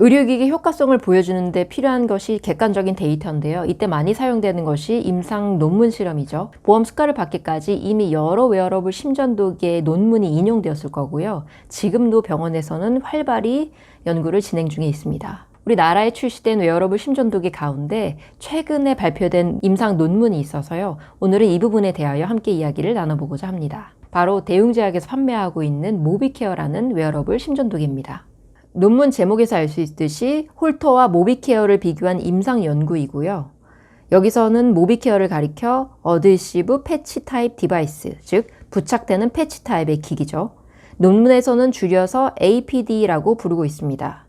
의료기기 효과성을 보여주는 데 필요한 것이 객관적인 데이터인데요. 이때 많이 사용되는 것이 임상 논문 실험이죠. 보험 수가를 받기까지 이미 여러 웨어러블 심전도기의 논문이 인용되었을 거고요. 지금도 병원에서는 활발히 연구를 진행 중에 있습니다. 우리나라에 출시된 웨어러블 심전도기 가운데 최근에 발표된 임상 논문이 있어서요. 오늘은 이 부분에 대하여 함께 이야기를 나눠보고자 합니다. 바로 대웅제약에서 판매하고 있는 모비케어라는 웨어러블 심전도기입니다. 논문 제목에서 알 수 있듯이 홀터와 모비케어를 비교한 임상 연구이고요. 여기서는 모비케어를 가리켜 어드시브 패치 타입 디바이스, 즉 부착되는 패치 타입의 기기죠. 논문에서는 줄여서 APD라고 부르고 있습니다.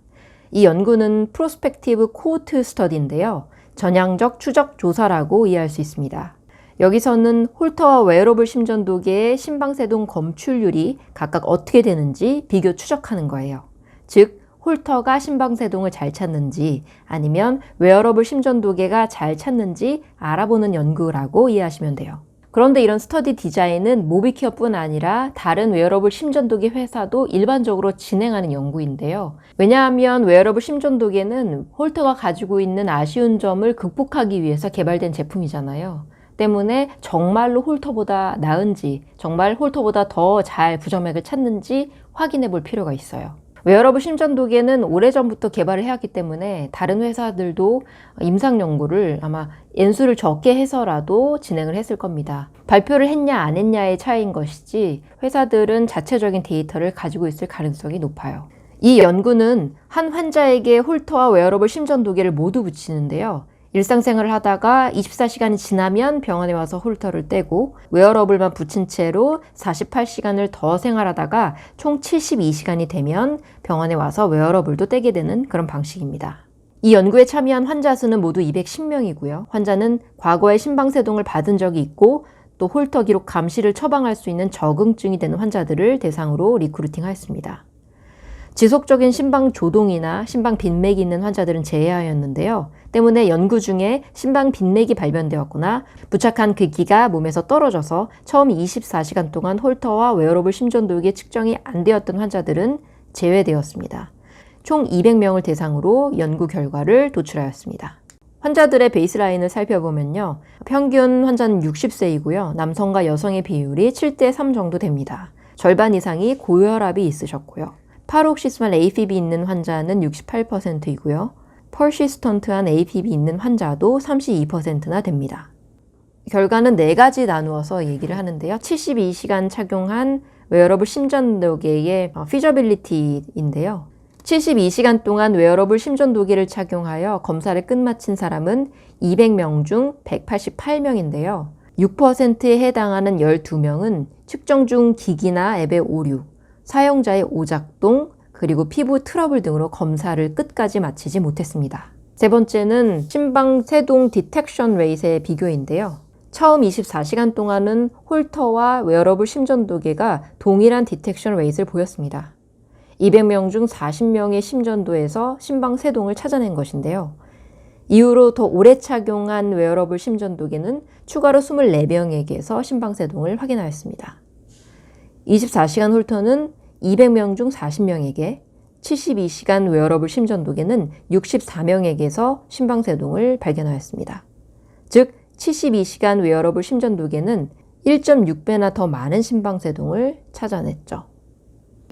이 연구는 프로스펙티브 코호트 스터디인데요. 전향적 추적 조사라고 이해할 수 있습니다. 여기서는 홀터와 웨어러블 심전도기의 심방세동 검출률이 각각 어떻게 되는지 비교 추적하는 거예요. 즉, 홀터가 심방세동을 잘 찾는지 아니면 웨어러블 심전도기가 잘 찾는지 알아보는 연구라고 이해하시면 돼요. 그런데 이런 스터디 디자인은 모비케어뿐 아니라 다른 웨어러블 심전도기 회사도 일반적으로 진행하는 연구인데요. 왜냐하면 웨어러블 심전도기는 홀터가 가지고 있는 아쉬운 점을 극복하기 위해서 개발된 제품이잖아요. 때문에 정말로 홀터보다 나은지, 정말 홀터보다 더 잘 부정맥을 찾는지 확인해 볼 필요가 있어요. 웨어러블 심전도기는 오래전부터 개발을 해왔기 때문에 다른 회사들도 임상 연구를 아마 연수를 적게 해서라도 진행을 했을 겁니다. 발표를 했냐 안 했냐의 차이인 것이지 회사들은 자체적인 데이터를 가지고 있을 가능성이 높아요. 이 연구는 한 환자에게 홀터와 웨어러블 심전도기를 모두 붙이는데요. 일상생활을 하다가 24시간이 지나면 병원에 와서 홀터를 떼고 웨어러블만 붙인 채로 48시간을 더 생활하다가 총 72시간이 되면 병원에 와서 웨어러블도 떼게 되는 그런 방식입니다. 이 연구에 참여한 환자 수는 모두 210명이고요. 환자는 과거에 심방세동을 받은 적이 있고 또 홀터 기록 감시를 처방할 수 있는 적응증이 되는 환자들을 대상으로 리크루팅하였습니다. 지속적인 심방 조동이나 심방 빈맥이 있는 환자들은 제외하였는데요. 때문에 연구 중에 심방 빈맥이 발견되었거나 부착한 그 기가 몸에서 떨어져서 처음 24시간 동안 홀터와 웨어러블 심전도기에 측정이 안 되었던 환자들은 제외되었습니다. 총 200명을 대상으로 연구 결과를 도출하였습니다. 환자들의 베이스라인을 살펴보면요. 평균 환자는 60세이고요. 남성과 여성의 비율이 7대3 정도 됩니다. 절반 이상이 고혈압이 있으셨고요. 파록시스말 AFib 있는 환자는 68%이고요. 퍼시스턴트한 AFib 있는 환자도 32%나 됩니다. 결과는 4가지 나누어서 얘기를 하는데요. 72시간 착용한 웨어러블 심전도기의 피저빌리티인데요. 72시간 동안 웨어러블 심전도기를 착용하여 검사를 끝마친 사람은 200명 중 188명인데요. 6%에 해당하는 12명은 측정 중 기기나 앱의 오류, 사용자의 오작동, 그리고 피부 트러블 등으로 검사를 끝까지 마치지 못했습니다. 세 번째는 심방세동 디텍션 레이트의 비교인데요. 처음 24시간 동안은 홀터와 웨어러블 심전도기가 동일한 디텍션 레이트를 보였습니다. 200명 중 40명의 심전도에서 심방세동을 찾아낸 것인데요. 이후로 더 오래 착용한 웨어러블 심전도기는 추가로 24명에게서 심방세동을 확인하였습니다. 24시간 홀터는 200명 중 40명에게, 72시간 웨어러블 심전도기는 64명에게서 심방세동을 발견하였습니다. 즉, 72시간 웨어러블 심전도기는 1.6배나 더 많은 심방세동을 찾아냈죠.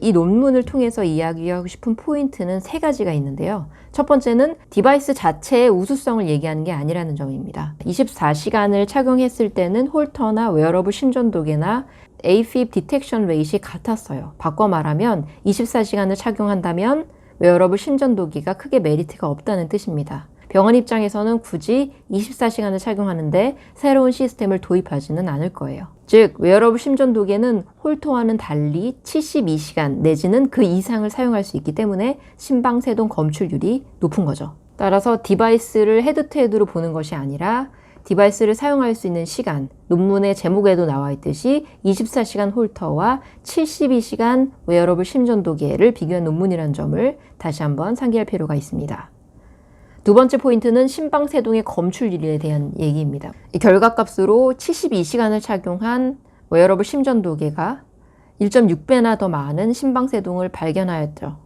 이 논문을 통해서 이야기하고 싶은 포인트는 3가지가 있는데요. 첫 번째는 디바이스 자체의 우수성을 얘기하는 게 아니라는 점입니다. 24시간을 착용했을 때는 홀터나 웨어러블 심전도기나 AFib 디텍션 레이트이 같았어요. 바꿔 말하면 24시간을 착용한다면 웨어러블 심전도기가 크게 메리트가 없다는 뜻입니다. 병원 입장에서는 굳이 24시간을 착용하는데 새로운 시스템을 도입하지는 않을 거예요. 즉, 웨어러블 심전도기는 홀터와는 달리 72시간 내지는 그 이상을 사용할 수 있기 때문에 심방세동 검출률이 높은 거죠. 따라서 디바이스를 헤드투헤드로 보는 것이 아니라 디바이스를 사용할 수 있는 시간, 논문의 제목에도 나와 있듯이 24시간 홀터와 72시간 웨어러블 심전도기를 비교한 논문이라는 점을 다시 한번 상기할 필요가 있습니다. 두 번째 포인트는 심방세동의 검출률에 대한 얘기입니다. 이 결과값으로 72시간을 착용한 웨어러블 심전도기가 1.6배나 더 많은 심방세동을 발견하였죠.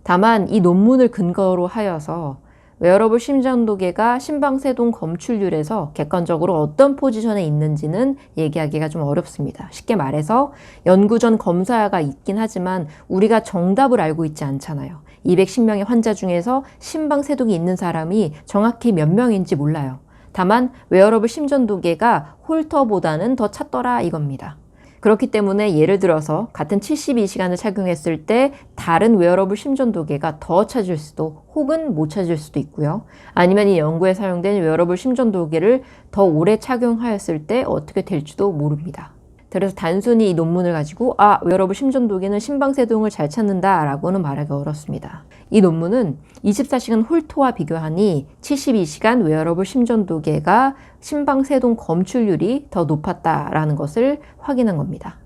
다만 이 논문을 근거로 하여서 웨어러블 심전도계가 심방세동 검출률에서 객관적으로 어떤 포지션에 있는지는 얘기하기가 좀 어렵습니다. 쉽게 말해서 연구 전 검사가 있긴 하지만 우리가 정답을 알고 있지 않잖아요. 210명의 환자 중에서 심방세동이 있는 사람이 정확히 몇 명인지 몰라요. 다만 웨어러블 심전도계가 홀터보다는 더 찾더라 이겁니다. 그렇기 때문에 예를 들어서 같은 72시간을 착용했을 때 다른 웨어러블 심전도계가 더 찾을 수도 혹은 못 찾을 수도 있고요. 아니면 이 연구에 사용된 웨어러블 심전도계를 더 오래 착용하였을 때 어떻게 될지도 모릅니다. 그래서 단순히 이 논문을 가지고 웨어러블 심전도계는 심방세동을 잘 찾는다 라고는 말하기 어렵습니다. 이 논문은 24시간 홀터와 비교하니 72시간 웨어러블 심전도계가 심방세동 검출률이 더 높았다라는 것을 확인한 겁니다.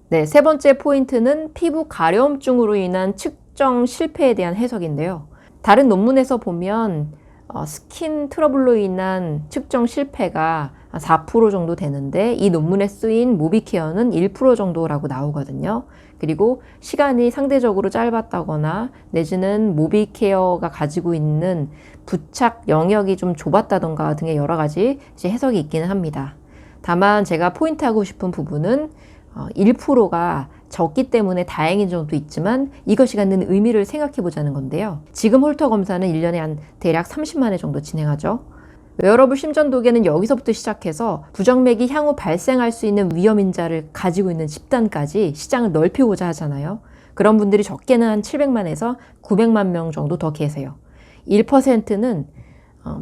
네, 세 번째 포인트는 피부 가려움증으로 인한 측정 실패에 대한 해석인데요. 다른 논문에서 보면 스킨 트러블로 인한 측정 실패가 4% 정도 되는데 이 논문에 쓰인 모비케어는 1% 정도라고 나오거든요. 그리고 시간이 상대적으로 짧았다거나 내지는 모비케어가 가지고 있는 부착 영역이 좀 좁았다던가 등의 여러 가지 해석이 있기는 합니다. 다만 제가 포인트하고 싶은 부분은 1%가 적기 때문에 다행인 점도 있지만 이것이 갖는 의미를 생각해 보자는 건데요. 지금 홀터 검사는 1년에 한 대략 30만 회 정도 진행하죠. 웨어러블 심전도계는 여기서부터 시작해서 부정맥이 향후 발생할 수 있는 위험인자를 가지고 있는 집단까지 시장을 넓히고자 하잖아요. 그런 분들이 적게는 한 700만에서 900만 명 정도 더 계세요. 1%는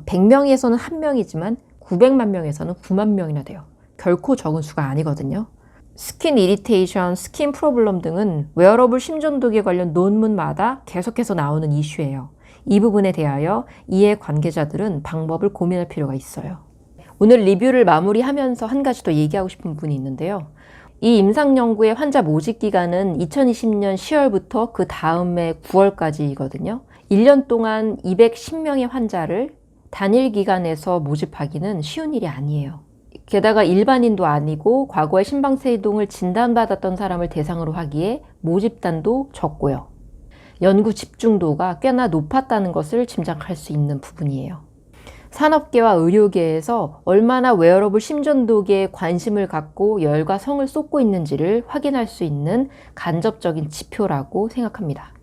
100명에서는 1명이지만 900만 명에서는 9만 명이나 돼요. 결코 적은 수가 아니거든요. 스킨 이리테이션, 스킨 프로블럼 등은 웨어러블 심전도계 관련 논문마다 계속해서 나오는 이슈예요. 이 부분에 대하여 이해 관계자들은 방법을 고민할 필요가 있어요. 오늘 리뷰를 마무리하면서 한 가지 더 얘기하고 싶은 부분이 있는데요. 이 임상연구의 환자 모집 기간은 2020년 10월부터 그 다음해 9월까지이거든요. 1년 동안 210명의 환자를 단일 기간에서 모집하기는 쉬운 일이 아니에요. 게다가 일반인도 아니고 과거에 심방세동을 진단받았던 사람을 대상으로 하기에 모집단도 적고요. 연구 집중도가 꽤나 높았다는 것을 짐작할 수 있는 부분이에요. 산업계와 의료계에서 얼마나 웨어러블 심전도계에 관심을 갖고 열과 성을 쏟고 있는지를 확인할 수 있는 간접적인 지표라고 생각합니다.